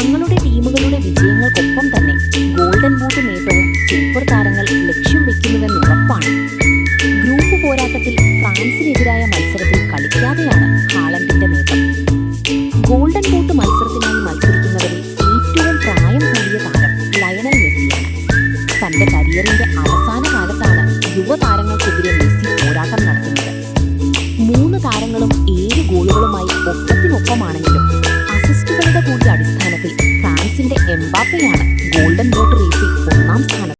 തങ്ങളുടെ ടീമുകളുടെ വിജയങ്ങൾക്കൊപ്പം തന്നെ ഗോൾഡൻ ബൂട്ട് നേട്ടവും സൂപ്പർ താരങ്ങൾ ലക്ഷ്യം വെക്കുന്നുവെന്ന് ഉറപ്പാണ്. ഗ്രൂപ്പ് പോരാട്ടത്തിൽ ഫ്രാൻസിനെതിരായ മത്സരത്തിൽ കളിക്കാതെയാണ് ഹാളണ്ടിന്റെ നേട്ടം. ഗോൾഡൻ ബൂട്ട് മത്സരത്തിനായി മത്സരിക്കുന്നവരിൽ ഏറ്റവും പ്രായം കൂടിയ താരം ലയണൽ മെസ്സിയാണ്. തന്റെ കരിയറിന്റെ അവസാന കാലത്താണ് യുവതാരങ്ങൾക്കെതിരെ മെസ്സി പോരാട്ടം നടത്തുന്നത്. 3 താരങ്ങളും 7 ഗോളുകളുമായി ഒപ്പത്തിനൊപ്പമാണെങ്കിലും അസിസ്റ്റുകളുടെ കൂടി അടിസ്ഥാനത്തിൽ ഫ്രാൻസിന്റെ എംബാപ്പയാണ് ഗോൾഡൻ ബൂട്ട് റേസിൽ 1-ാം സ്ഥാനത്ത്.